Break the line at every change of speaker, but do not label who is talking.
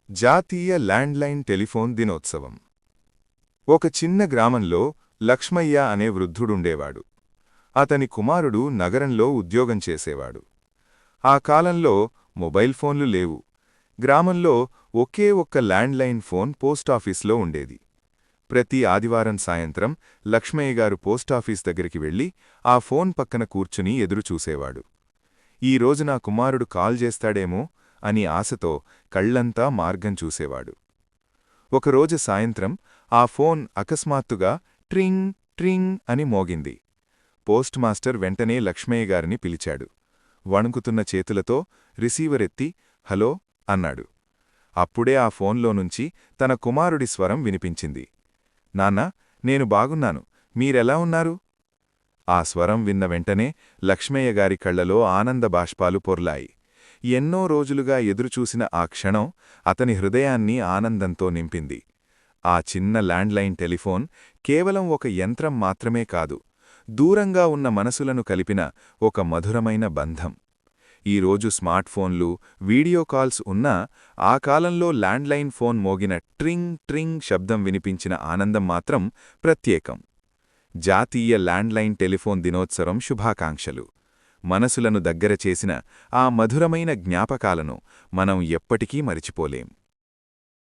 జాతీయ landline telephone దినోత్సవం. ఒక చిన్న గ్రామంలో లక్ష్మయ్య అనే వృద్ధుడుండేవాడు. అతని కుమారుడు నగరంలో ఉద్యోగం చేసేవాడు. ఆ కాలంలో మొబైల్ ఫోన్లు లేవు. గ్రామంలో ఒకే ఒక్క ల్యాండ్లైన్ ఫోన్ పోస్టాఫీస్లో ఉండేది. ప్రతి ఆదివారం సాయంత్రం లక్ష్మయ్యగారు పోస్టాఫీస్ దగ్గరికి వెళ్లి ఆ ఫోన్ పక్కన కూర్చుని ఎదురుచూసేవాడు. ఈ రోజు నా కుమారుడు కాల్ చేస్తాడేమో అని ఆశతో కళ్లంతా మార్గం చూసేవాడు. ఒకరోజు సాయంత్రం ఆ ఫోన్ అకస్మాత్తుగా ట్రింగ్ ట్రింగ్ అని మోగింది. పోస్ట్ మాస్టర్ వెంటనే లక్ష్మయ్యగారిని పిలిచాడు. వణుకుతున్న చేతులతో రిసీవర్ ఎత్తి హలో అన్నాడు. అప్పుడే ఆ ఫోన్లోనుంచి తన కుమారుడి స్వరం వినిపించింది. నాన్నా, నేను బాగున్నాను, మీరెలా ఉన్నారు? ఆ స్వరం విన్న వెంటనే లక్ష్మయ్యగారి కళ్లలో ఆనంద బాష్పాలు పొర్లాయి. ఎన్నో రోజులుగా ఎదురుచూసిన ఆ క్షణం అతని హృదయాన్ని ఆనందంతో నింపింది. ఆ చిన్న ల్యాండ్లైన్ టెలిఫోన్ కేవలం ఒక యంత్రం మాత్రమే కాదు, దూరంగా ఉన్న మనసులను కలిపిన ఒక మధురమైన బంధం. ఈరోజు స్మార్ట్ ఫోన్లు, వీడియో కాల్స్ ఉన్నా ఆ కాలంలో ల్యాండ్లైన్ ఫోన్ మోగిన ట్రింగ్ ట్రింగ్ శబ్దం వినిపించిన ఆనందం మాత్రం ప్రత్యేకం. జాతీయ ల్యాండ్లైన్ టెలిఫోన్ దినోత్సవం శుభాకాంక్షలు. మనసులను దగ్గర చేసిన ఆ మధురమైన జ్ఞాపకాలను మనం ఎప్పటికీ మరిచిపోలేం.